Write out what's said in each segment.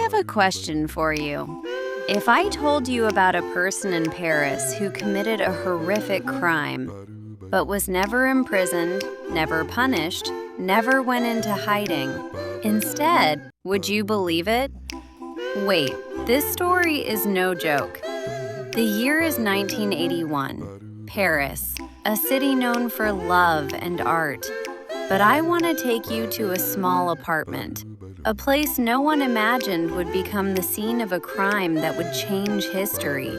have a question for you. If I told you about a person in Paris who committed a horrific crime, but was never imprisoned, never punished, never went into hiding, instead, would you believe it? Wait, this story is no joke. The year is 1981, Paris, a city known for love and art. But I want to take you to a small apartment, a place no one imagined would become the scene of a crime that would change history.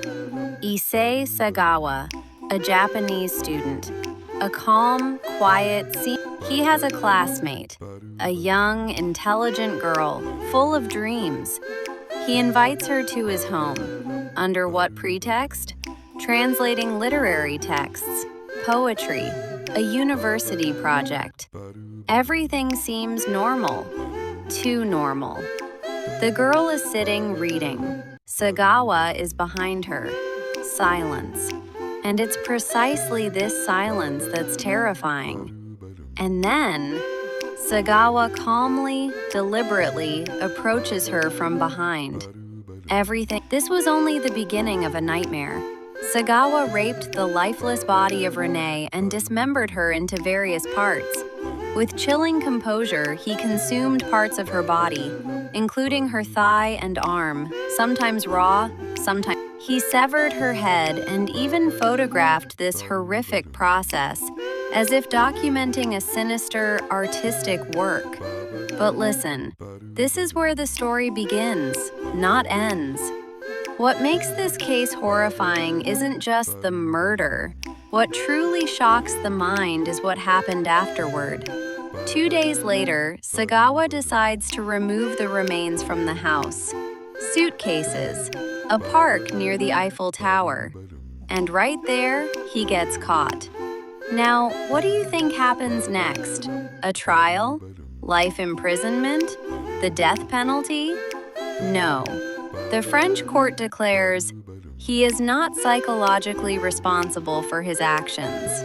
Issei Sagawa, a Japanese student, a calm, quiet, he has a classmate, a young, intelligent girl, full of dreams. He invites her to his home. Under what pretext? Translating literary texts, poetry, a university project. Everything seems normal, too normal. The girl is sitting reading. Sagawa is behind her. Silence. And it's precisely this silence that's terrifying. And then, Sagawa calmly, deliberately approaches her from behind. This was only the beginning of a nightmare. Sagawa raped the lifeless body of Renee and dismembered her into various parts. With chilling composure, he consumed parts of her body, including her thigh and arm, sometimes raw, sometimes. He severed her head and even photographed this horrific process, as if documenting a sinister, artistic work. But listen, this is where the story begins, not ends. What makes this case horrifying isn't just the murder. What truly shocks the mind is what happened afterward. 2 days later, Sagawa decides to remove the remains from the house. Suitcases, a park near the Eiffel Tower. And right there, he gets caught. Now, what do you think happens next? A trial? Life imprisonment? The death penalty? No. The French court declares he is not psychologically responsible for his actions.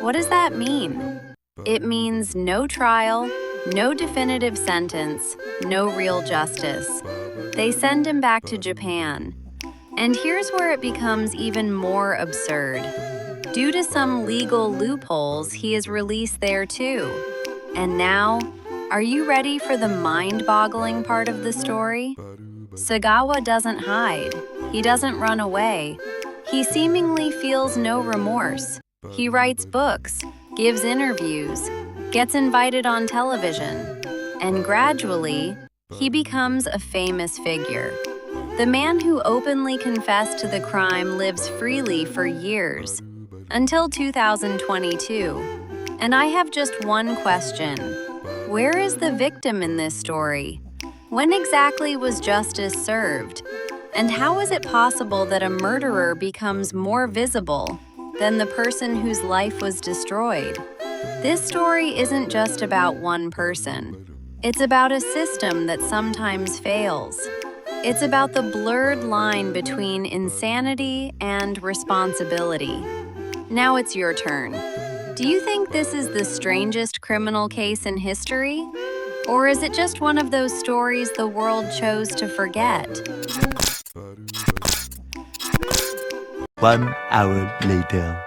What does that mean? It means no trial, no definitive sentence, no real justice. They send him back to Japan. And here's where it becomes even more absurd. Due to some legal loopholes, he is released there too. And now, are you ready for the mind-boggling part of the story? Sagawa doesn't hide. He doesn't run away. He seemingly feels no remorse. He writes books, gives interviews, gets invited on television, and gradually, he becomes a famous figure. The man who openly confessed to the crime lives freely for years, until 2022. And I have just one question. Where is the victim in this story? When exactly was justice served? And how is it possible that a murderer becomes more visible than the person whose life was destroyed? This story isn't just about one person. It's about a system that sometimes fails. It's about the blurred line between insanity and responsibility. Now it's your turn. Do you think this is the strangest criminal case in history? Or is it just one of those stories the world chose to forget? 1 hour later.